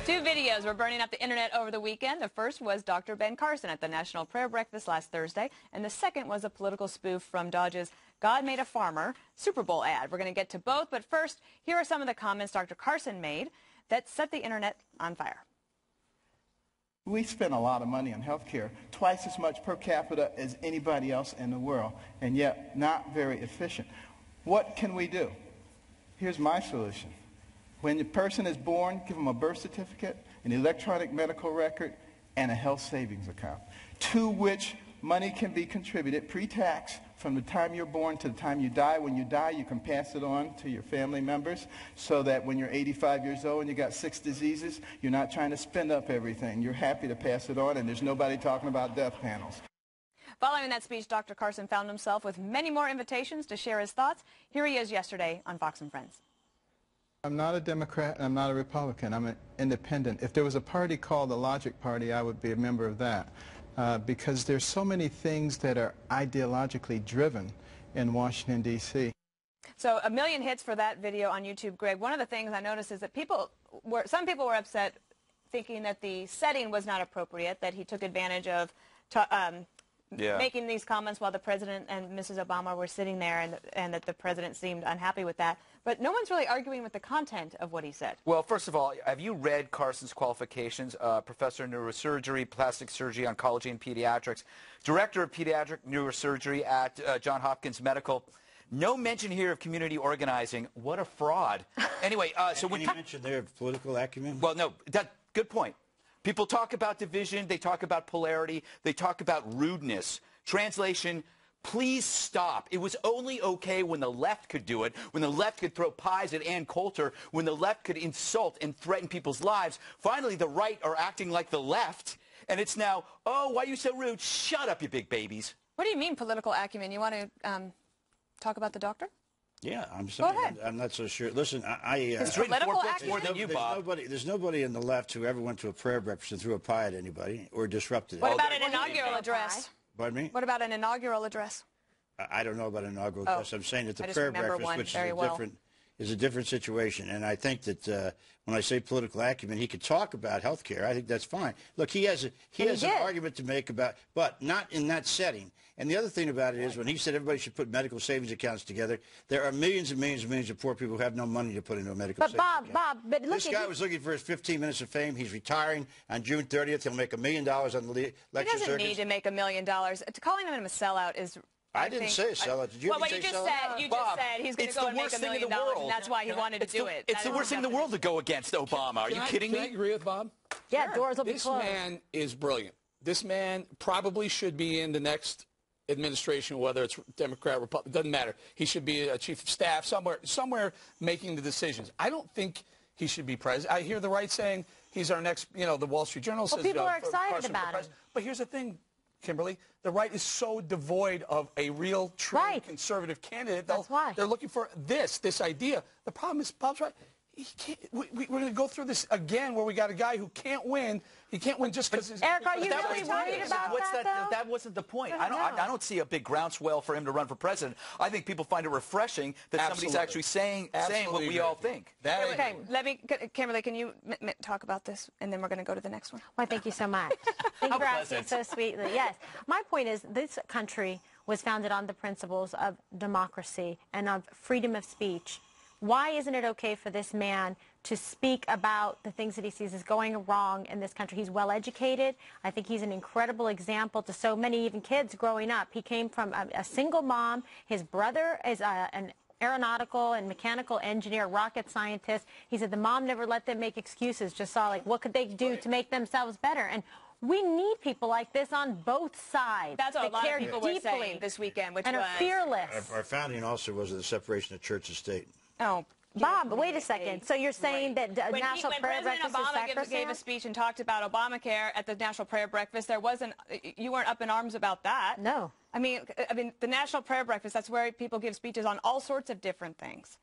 Two videos were burning up the internet over the weekend. The first was Dr. Ben Carson at the National Prayer Breakfast last Thursday, and the second was a political spoof from Dodge's God Made a Farmer Super Bowl ad. We're going to get to both, but first, here are some of the comments Dr. Carson made that set the internet on fire. We spend a lot of money on health care, twice as much per capita as anybody else in the world, and yet not very efficient. What can we do? Here's my solution. When the person is born, give them a birth certificate, an electronic medical record, and a health savings account, to which money can be contributed pre-tax from the time you're born to the time you die. When you die, you can pass it on to your family members so that when you're 85 years old and you got 6 diseases, you're not trying to spend up everything. You're happy to pass it on, and there's nobody talking about death panels. Following that speech, Dr. Carson found himself with many more invitations to share his thoughts. Here he is yesterday on Fox and Friends. I'm not a Democrat and I'm not a Republican. I'm an independent. If there was a party called the Logic Party, I would be a member of that. Because there's so many things that are ideologically driven in Washington, D.C. So 1 million hits for that video on YouTube, Greg. One of the things I noticed is that some people were upset thinking that the setting was not appropriate, that he took advantage of making these comments while the president and Mrs. Obama were sitting there, and that the president seemed unhappy with that. But no one's really arguing with the content of what he said. Well, first of all, have you read Carson's qualifications? Professor of neurosurgery, plastic surgery, oncology, and pediatrics, director of pediatric neurosurgery at Johns Hopkins Medical. No mention here of community organizing. What a fraud. Anyway, so when you mentioned there political acumen? Well, no, good point. People talk about division, they talk about polarity, they talk about rudeness. Translation, please stop. It was only okay when the left could do it, when the left could throw pies at Ann Coulter, when the left could insult and threaten people's lives. Finally, the right are acting like the left, and it's now, oh, why are you so rude? Shut up, you big babies. What do you mean political acumen? You want to talk about the doctor? Yeah, I'm sorry. I'm not so sure. Listen, it's political acumen. More than you, Bob. There's nobody in the left who ever went to a prayer breakfast and threw a pie at anybody or disrupted it. What about an inaugural address? Pardon me? What about an inaugural address? I don't know about an inaugural address. I'm saying that the prayer breakfast, which is a different situation. And I think that when I say political acumen, he could talk about health care. I think that's fine. Look, he has an argument to make about, but not in that setting. And the other thing about it is when he said everybody should put medical savings accounts together, there are millions and millions and millions of poor people who have no money to put into a medical savings account. But look, this guy was looking for his 15 minutes of fame. He's retiring on June 30th. He'll make $1 million on the lecture circuit. He doesn't need to make $1 million. Calling him a sellout is... I didn't say a sellout. Did you well, you just said he's going to go and make $1 million, and that's why he wanted to do it. It's the worst thing in the world to go against Obama. Are you kidding me? Can I agree with Bob? Yeah, sure. Doors will be closed. This man is brilliant. This man probably should be in the next administration, whether it's Democrat, Republican, doesn't matter. He should be a chief of staff somewhere making the decisions. I don't think he should be president. I hear the right saying he's our next, the Wall Street Journal says. Well, people are excited about him. But here's the thing, Kimberly, the right is so devoid of a real, true conservative candidate. That's why. They're looking for this idea. The problem is, Bob's right. We're going to go through this again where we got a guy who can't win. He can't win just because... Eric, are you really worried about that, though? That wasn't the point. I don't see a big groundswell for him to run for president. I think people find it refreshing that somebody's actually saying what we all think. Okay, Kimberly, can you talk about this, and then we're going to go to the next one. Why, thank you so much. Thank you for asking so sweetly. Yes. My point is this country was founded on the principles of democracy and of freedom of speech. Why isn't it okay for this man to speak about the things that he sees as going wrong in this country? He's well educated. I think he's an incredible example to so many even kids growing up. He came from a single mom. His brother is an aeronautical and mechanical engineer, rocket scientist. He said the mom never let them make excuses, just saw like what could they do to make themselves better. And we need people like this on both sides. That's what a lot of people were saying this weekend, which are fearless. Our founding also was the separation of church and state. Oh, Bob, wait a second. So you're saying that National Prayer Breakfast is sacrosanct? When President Obama gave a speech and talked about Obamacare at the National Prayer Breakfast, you weren't up in arms about that. No. I mean, the National Prayer Breakfast, that's where people give speeches on all sorts of different things.